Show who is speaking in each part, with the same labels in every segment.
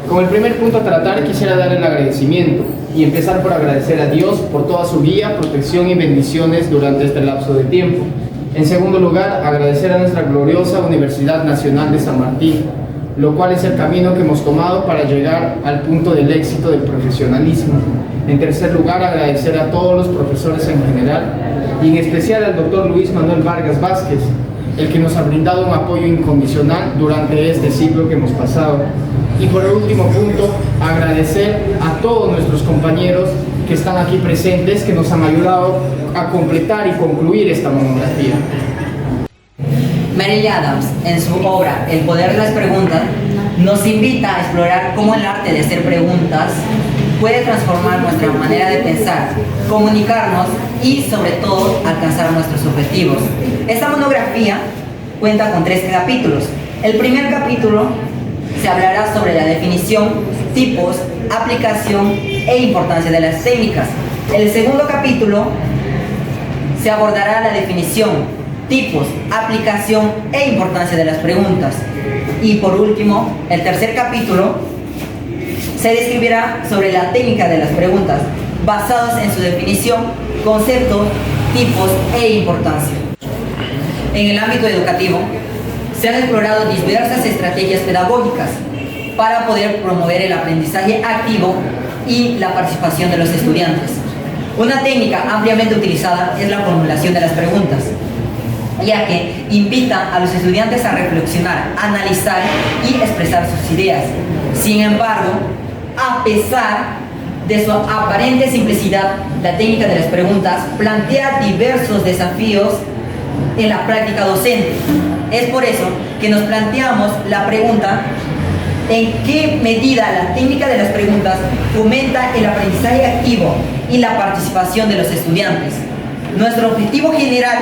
Speaker 1: Como el primer punto a tratar, quisiera dar el agradecimiento y empezar por agradecer a Dios por toda su guía, protección y bendiciones durante este lapso de tiempo. En segundo lugar, agradecer a nuestra gloriosa Universidad Nacional de San Martín, lo cual es el camino que hemos tomado para llegar al punto del éxito del profesionalismo. En tercer lugar, agradecer a todos los profesores en general y en especial al doctor Luis Manuel Vargas Vázquez, el que nos ha brindado un apoyo incondicional durante este ciclo que hemos pasado. Y por el último punto, agradecer a todos nuestros compañeros que están aquí presentes, que nos han ayudado a completar y concluir esta monografía.
Speaker 2: Mary Adams, en su obra El poder de las preguntas, nos invita a explorar cómo el arte de hacer preguntas puede transformar nuestra manera de pensar, comunicarnos y, sobre todo, alcanzar nuestros objetivos. Esta monografía cuenta con 3 capítulos. El primer capítulo se hablará sobre la definición, tipos, aplicación e importancia de las técnicas. El segundo capítulo se abordará la definición, tipos, aplicación e importancia de las preguntas. Y por último, el tercer capítulo se describirá sobre la técnica de las preguntas, basados en su definición, conceptos, tipos e importancia. En el ámbito educativo, se han explorado diversas estrategias pedagógicas para poder promover el aprendizaje activo y la participación de los estudiantes. Una técnica ampliamente utilizada es la formulación de las preguntas, ya que invita a los estudiantes a reflexionar, analizar y expresar sus ideas. Sin embargo, a pesar de su aparente simplicidad, la técnica de las preguntas plantea diversos desafíos en la práctica docente. Es por eso que nos planteamos la pregunta: ¿en qué medida la técnica de las preguntas fomenta el aprendizaje activo y la participación de los estudiantes? Nuestro objetivo general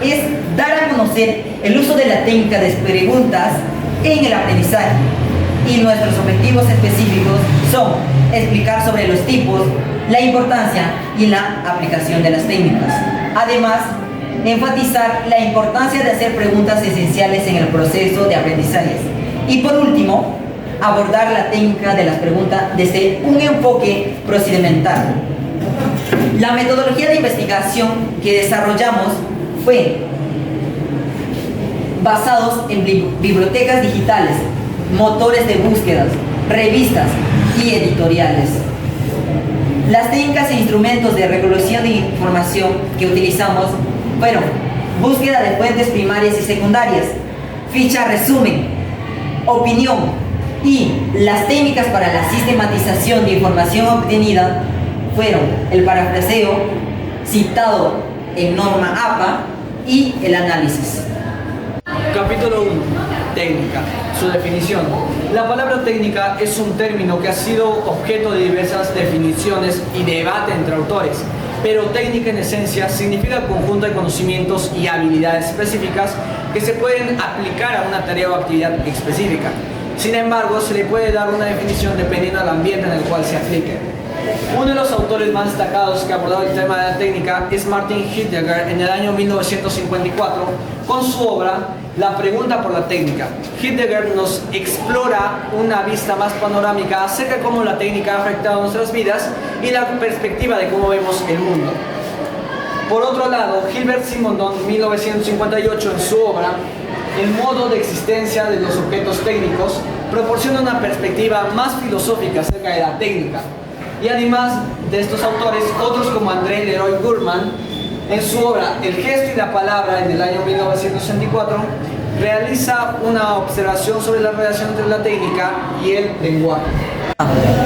Speaker 2: es dar a conocer el uso de la técnica de preguntas en el aprendizaje, y nuestros objetivos específicos son explicar sobre los tipos, la importancia y la aplicación de las técnicas. Además, enfatizar la importancia de hacer preguntas esenciales en el proceso de aprendizaje. Y por último, abordar la técnica de las preguntas desde un enfoque procedimental. La metodología de investigación que desarrollamos fue basados en bibliotecas digitales, motores de búsquedas, revistas y editoriales. Las técnicas e instrumentos de recolección de información que utilizamos fueron búsqueda de fuentes primarias y secundarias, ficha resumen, opinión, y las técnicas para la sistematización de información obtenida fueron el parafraseo, citado en norma APA, y el análisis.
Speaker 3: Capítulo 1. Técnica. Su definición. La palabra técnica es un término que ha sido objeto de diversas definiciones y debate entre autores, pero técnica en esencia significa conjunto de conocimientos y habilidades específicas que se pueden aplicar a una tarea o actividad específica. Sin embargo, se le puede dar una definición dependiendo del ambiente en el cual se aplique. Uno de los autores más destacados que ha abordado el tema de la técnica es Martin Heidegger en el año 1954 con su obra La pregunta por la técnica. Heidegger nos explora una vista más panorámica acerca de cómo la técnica ha afectado nuestras vidas y la perspectiva de cómo vemos el mundo. Por otro lado, Gilbert Simondon, 1958, en su obra El modo de existencia de los objetos técnicos, proporciona una perspectiva más filosófica acerca de la técnica. Y además de estos autores, otros como André Leroy Gurman, en su obra El gesto y la palabra, en el año 1964, realiza una observación sobre la relación entre la técnica y el lenguaje.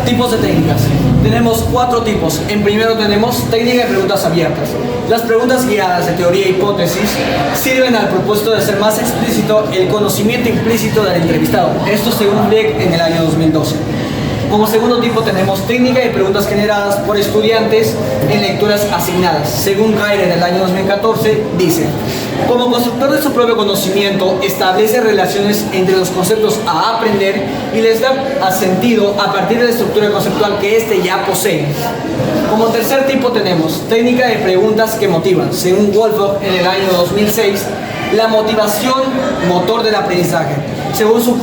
Speaker 3: Tipos de técnicas. Tenemos 4 tipos. En primero tenemos técnica de preguntas abiertas. Las preguntas guiadas de teoría e hipótesis sirven al propósito de hacer más explícito el conocimiento implícito del entrevistado. Esto según Beck en el año 2012. Como segundo tipo tenemos técnica de preguntas generadas por estudiantes en lecturas asignadas. Según Caire en el año 2014, dice: como constructor de su propio conocimiento, establece relaciones entre los conceptos a aprender y les da sentido a partir de la estructura conceptual que éste ya posee. Como tercer tipo tenemos técnica de preguntas que motivan. Según Wolfgang en el año 2006, la motivación, motor del aprendizaje. Según su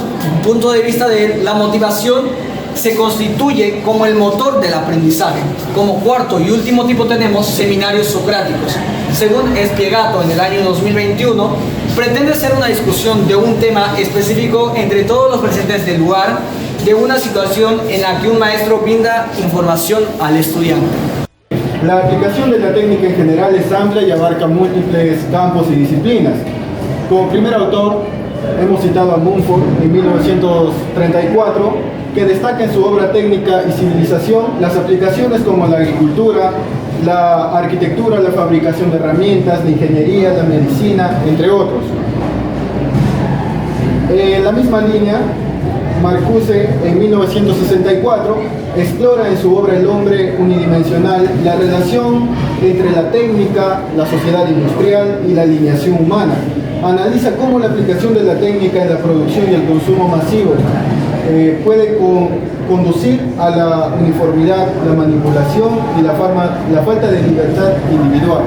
Speaker 3: punto de vista, la motivación se constituye como el motor del aprendizaje. Como cuarto y último tipo tenemos seminarios socráticos. Según Espiegato, en el año 2021, pretende ser una discusión de un tema específico entre todos los presentes del lugar, de una situación en la que un maestro brinda información al estudiante.
Speaker 4: La aplicación de la técnica en general es amplia y abarca múltiples campos y disciplinas. Como primer autor, hemos citado a Mumford en 1934, que destaca en su obra Técnica y Civilización las aplicaciones como la agricultura, la arquitectura, la fabricación de herramientas, la ingeniería, la medicina, entre otros. En la misma línea, Marcuse en 1964 explora en su obra El hombre unidimensional la relación entre la técnica, la sociedad industrial y la alineación humana. Analiza cómo la aplicación de la técnica en la producción y el consumo masivo puede conducir a la uniformidad, la manipulación y la falta de libertad individual.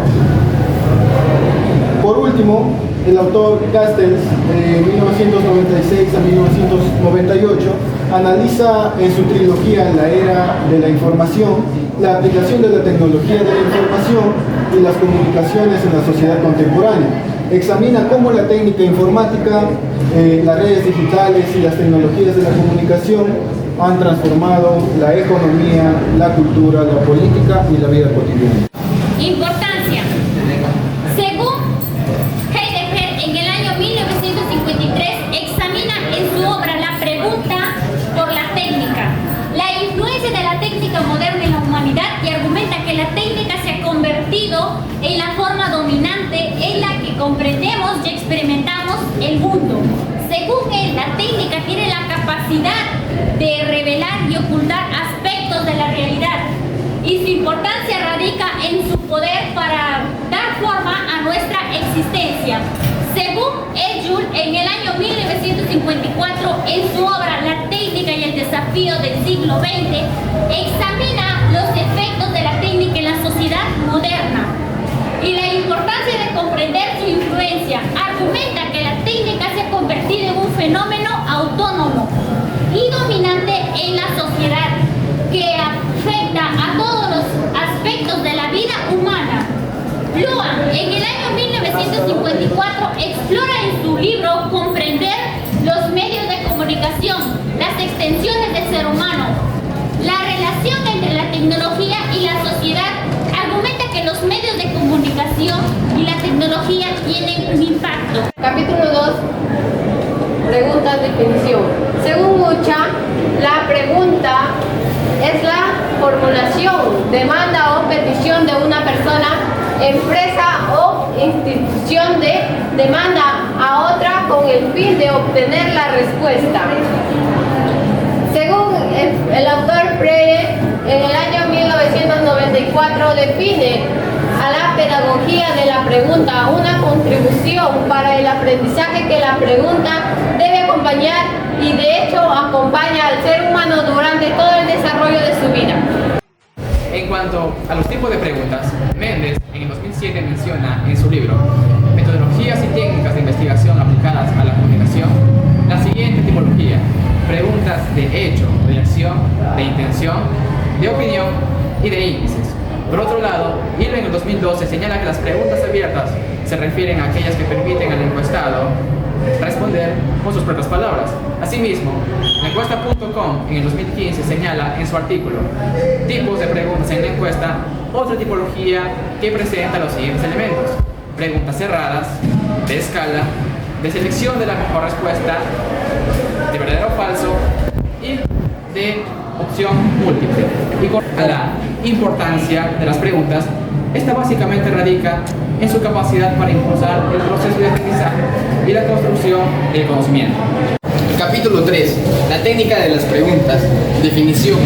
Speaker 4: Por último, el autor Castells, de 1996 a 1998, analiza en su trilogía La era de la información la aplicación de la tecnología de la información y las comunicaciones en la sociedad contemporánea. Examina cómo la técnica informática, las redes digitales y las tecnologías de la comunicación han transformado la economía, la cultura, la política y la vida cotidiana.
Speaker 5: Importancia. Según Heidegger, en el año 1953 examina en su obra La pregunta por la técnica, la influencia de la técnica moderna en la humanidad, y argumenta que la técnica se ha convertido en la forma dominante en la que comprendemos y experimentamos el mundo. Según él, la técnica tiene la capacidad de revelar y ocultar aspectos de la realidad, y su importancia radica en su poder para dar forma a nuestra existencia. Según Ellul, en el año 1954, en su obra La técnica y el desafío del siglo XX, examina los efectos de la técnica en la sociedad moderna y la importancia de comprender su influencia. Argumenta que la técnica se ha convertido en un fenómeno autónomo y dominante en la sociedad, que afecta a todos los aspectos de la vida humana. Luan, en el año 1954, explora en su libro Comprender los medios de comunicación, las extensiones del ser humano, la relación entre la tecnología y la sociedad. Argumenta que los medios de comunicación y la tecnología tienen un impacto.
Speaker 6: Capítulo 2. Preguntas, definición. Según Mucha, la pregunta es la formulación, demanda o petición de una persona, empresa o institución de demanda a otra con el fin de obtener la respuesta. Según el autor Freire, en el año 1994 define a la pedagogía de la pregunta una contribución para el aprendizaje que la pregunta debe acompañar y de hecho acompaña al ser humano durante todo el desarrollo de su vida.
Speaker 1: En cuanto a los tipos de preguntas, Mendes en el 2007 menciona en su libro Metodologías y técnicas de investigación aplicadas a la comunicación la siguiente tipología: preguntas de hecho, de acción, de intención, de opinión y de índices. Por otro lado, Hilo en el 2012 señala que las preguntas abiertas se refieren a aquellas que permiten al encuestado responder con sus propias palabras. Asimismo, la encuesta.com en el 2015 señala en su artículo tipos de preguntas en la encuesta, otra tipología que presenta los siguientes elementos: preguntas cerradas, de escala, de selección de la mejor respuesta, de verdadero o falso y de opción múltiple. Y con la importancia de las preguntas, esta básicamente radica en su capacidad para impulsar el proceso de aprendizaje y la construcción del conocimiento. Capítulo 3. La técnica de las preguntas. Definición.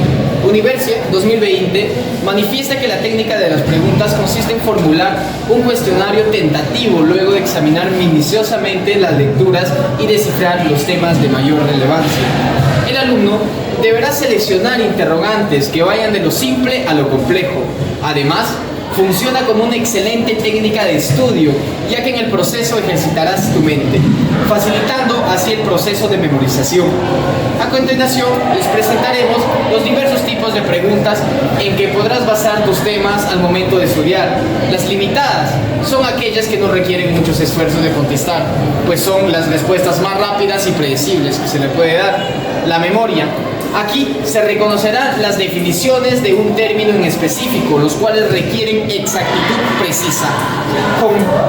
Speaker 1: Universi 2020 manifiesta que la técnica de las preguntas consiste en formular un cuestionario tentativo luego de examinar minuciosamente las lecturas y descifrar los temas de mayor relevancia. El alumno deberá seleccionar interrogantes que vayan de lo simple a lo complejo. Además, funciona como una excelente técnica de estudio, ya que en el proceso ejercitarás tu mente, facilitando así así el proceso de memorización. A continuación, les presentaremos los diversos tipos de preguntas en que podrás basar tus temas al momento de estudiar. Las limitadas son aquellas que no requieren muchos esfuerzos de contestar, pues son las respuestas más rápidas y predecibles que se le puede dar. La memoria. Aquí se reconocerán las definiciones de un término en específico, los cuales requieren exactitud precisa.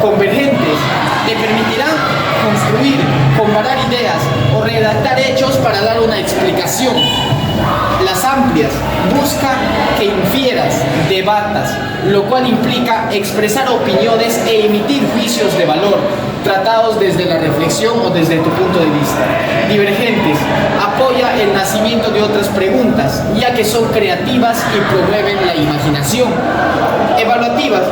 Speaker 1: Convergentes te permitirán construir, comparar ideas o redactar hechos para dar una explicación. Las amplias busca que infieras, debatas, lo cual implica expresar opiniones e emitir juicios de valor, tratados desde la reflexión o desde tu punto de vista. Divergentes apoya el nacimiento de otras preguntas, ya que son creativas y promueven la imaginación. Evaluativas.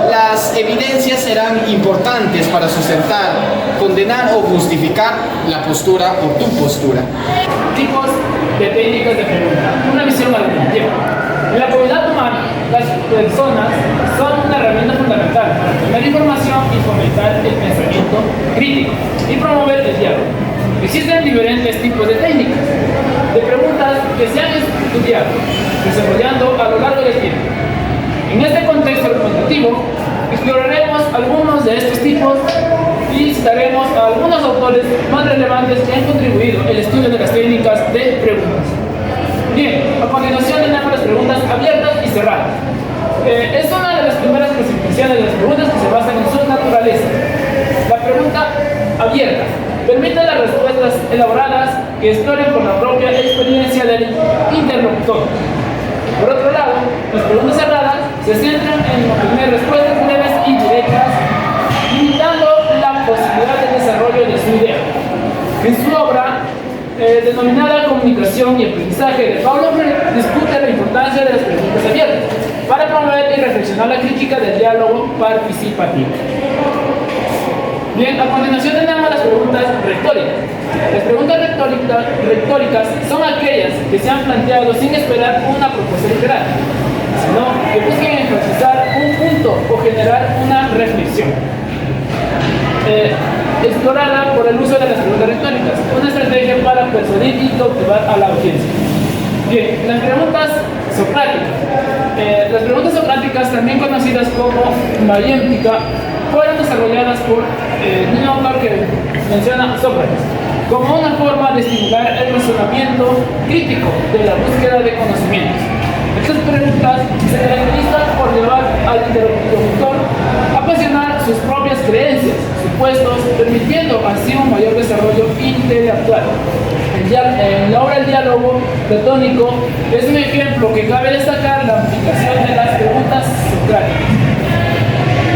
Speaker 1: Las evidencias serán importantes para sustentar, condenar o justificar la postura o tu postura.
Speaker 7: Tipos de técnicas de pregunta. Una visión argumentativa. En la comunidad humana, las personas son una herramienta fundamental para obtener información y fomentar el pensamiento crítico y promover el diálogo. Existen diferentes tipos de técnicas de preguntas que se han estudiado, desarrollando a lo largo del tiempo. En este contexto argumentativo, exploraremos algunos de estos tipos y citaremos a algunos autores más relevantes que han contribuido al estudio de las técnicas de preguntas. Bien, a continuación tenemos las preguntas abiertas y cerradas. Es una de las primeras clasificaciones de las preguntas que se basan en su naturaleza. La pregunta abierta permite las respuestas elaboradas que exploren por la propia experiencia del interlocutor. Por otro lado, las preguntas cerradas se centran en obtener respuestas breves y directas, limitando la posibilidad de desarrollo de su idea. En su obra, denominada Comunicación y Aprendizaje, de Paulo Freire discute la importancia de las preguntas abiertas para promover y reflexionar la crítica del diálogo participativo. Bien, a continuación tenemos las preguntas retóricas. Las preguntas retóricas son aquellas que se han planteado sin esperar una propuesta literal, sino que busquen enfatizar un punto o generar una reflexión. Explorada por el uso de las preguntas retóricas, una estrategia para persuadir y cautivar a la audiencia. Bien, las preguntas socráticas. Las preguntas socráticas, también conocidas como mayéutica, fueron desarrolladas por un autor que menciona Sócrates como una forma de estimular el razonamiento crítico de la búsqueda de conocimientos. Estas preguntas se caracterizan por llevar al interlocutor a cuestionar sus propias creencias, supuestos, permitiendo así un mayor desarrollo intelectual. En la obra El diálogo platónico es un ejemplo que cabe destacar la aplicación de las preguntas socráticas.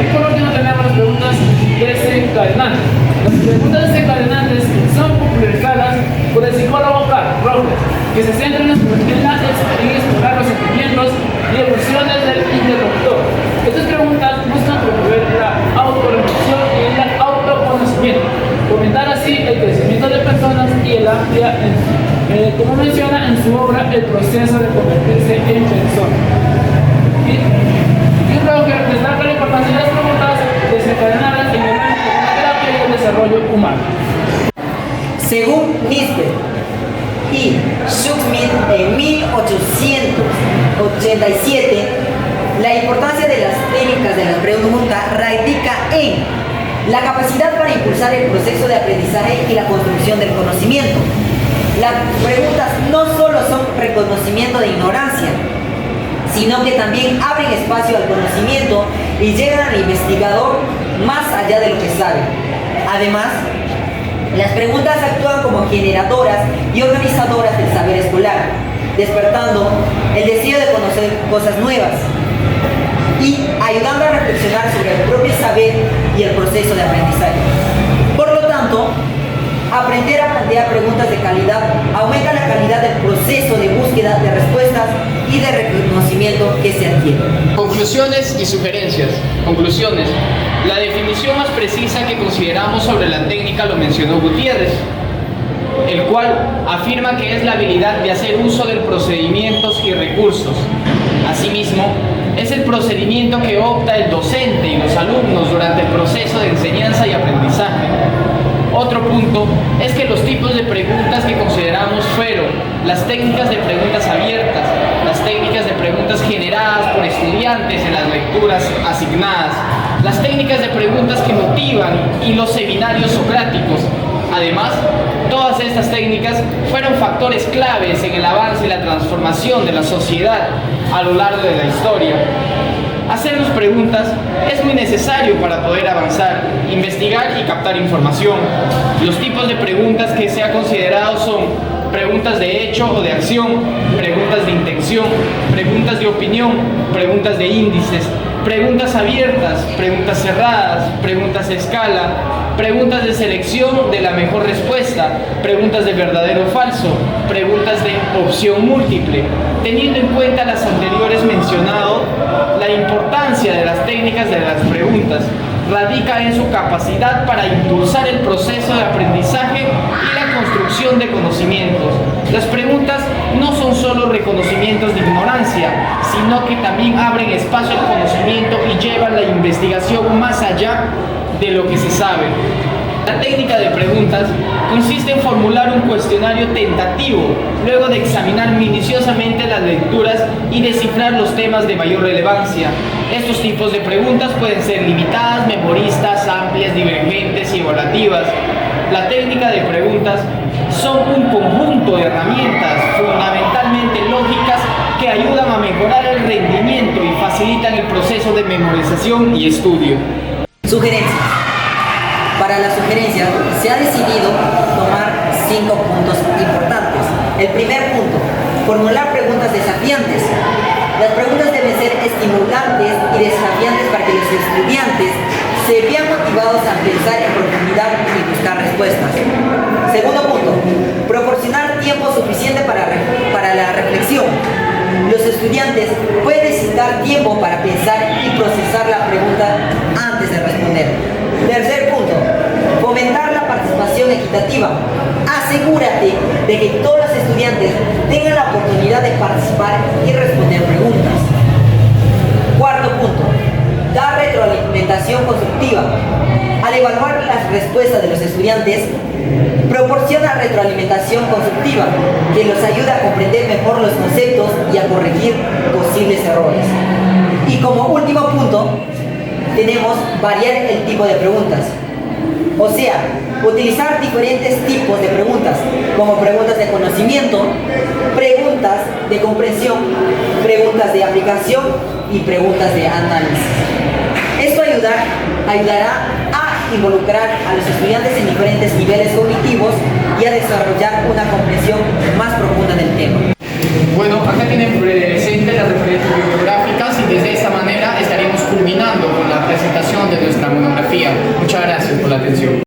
Speaker 7: Y por último tenemos las preguntas desencadenantes. Las preguntas desencadenantes son popularizadas por el psicólogo Carl Rogers, que se centra en explorar los sentimientos y emociones del interlocutor. Estas preguntas buscan promover la autorreflexión y el autoconocimiento, fomentar así el crecimiento de personas y el amplia, como menciona en su obra, el proceso de convertirse en persona. Y Rogers destaca la importancia de las preguntas desencadenadas en el ámbito de la terapia y el desarrollo humano.
Speaker 2: Según Nisbet y Schmidt en 1887, la importancia de las técnicas de la pregunta radica en la capacidad para impulsar el proceso de aprendizaje y la construcción del conocimiento. Las preguntas no solo son reconocimiento de ignorancia, sino que también abren espacio al conocimiento y llegan al investigador más allá de lo que sabe. Además, las preguntas actúan como generadoras y organizadoras del saber escolar, despertando el deseo de conocer cosas nuevas y ayudando a reflexionar sobre el propio saber y el proceso de aprendizaje. Por lo tanto, aprender a plantear preguntas de calidad aumenta la calidad del proceso de búsqueda de respuestas y de reconocimiento que se adquiere.
Speaker 1: Conclusiones y sugerencias. Conclusiones. La definición más precisa que consideramos sobre la técnica lo mencionó Gutiérrez, el cual afirma que es la habilidad de hacer uso de procedimientos y recursos. Asimismo, es el procedimiento que opta el docente y los alumnos durante el proceso de enseñanza y aprendizaje. Otro punto es que los tipos de preguntas que consideramos fueron las técnicas de preguntas abiertas, las técnicas de preguntas generadas por estudiantes en las lecturas asignadas, las técnicas de preguntas que motivan y los seminarios socráticos. Además, todas estas técnicas fueron factores claves en el avance y la transformación de la sociedad a lo largo de la historia. Hacernos preguntas es muy necesario para poder avanzar, investigar y captar información. Los tipos de preguntas que se ha considerado son preguntas de hecho o de acción, preguntas de intención, preguntas de opinión, preguntas de índices, preguntas abiertas, preguntas cerradas, preguntas a escala, preguntas de selección de la mejor respuesta, preguntas de verdadero o falso, preguntas de opción múltiple. Teniendo en cuenta las anteriores mencionado, la importancia de las técnicas de las preguntas radica en su capacidad para impulsar el proceso de aprendizaje y la construcción de conocimientos. Las preguntas no son solo reconocimientos de ignorancia, sino que también abren espacio al conocimiento y llevan la investigación más allá de lo que se sabe. La técnica de preguntas consiste en formular un cuestionario tentativo, luego de examinar minuciosamente las lecturas y descifrar los temas de mayor relevancia. Estos tipos de preguntas pueden ser limitadas, memoristas, amplias, divergentes y evaluativas. La técnica de preguntas son un conjunto de herramientas fundamentalmente lógicas que ayudan a mejorar el rendimiento y facilitan el proceso de memorización y estudio.
Speaker 2: Sugerencias. Para las sugerencias se ha decidido tomar 5 puntos importantes. El primer punto, formular preguntas desafiantes. Las preguntas deben ser estimulantes y desafiantes para que los estudiantes se vean motivados a pensar en profundidad y buscar respuestas. Segundo punto, proporcionar tiempo suficiente para la reflexión. Los estudiantes pueden necesitar tiempo para pensar y procesar la pregunta antes de responder. Tercer punto, fomentar la participación equitativa. Asegúrate de que todos los estudiantes tengan la oportunidad de participar y responder preguntas. Cuarto punto, dar retroalimentación constructiva. Al evaluar las respuestas de los estudiantes, proporciona retroalimentación constructiva que los ayuda a comprender mejor los conceptos y a corregir posibles errores. Y como último punto, tenemos variar el tipo de preguntas. O sea, utilizar diferentes tipos de preguntas, como preguntas de conocimiento, preguntas de comprensión, preguntas de aplicación y preguntas de análisis. Esto ayudará a involucrar a los estudiantes en diferentes niveles cognitivos y a desarrollar una comprensión más profunda del tema.
Speaker 1: Bueno, acá tienen presente las referencias bibliográficas y desde esta manera estaríamos culminando con la presentación de nuestra monografía. Muchas gracias por la atención.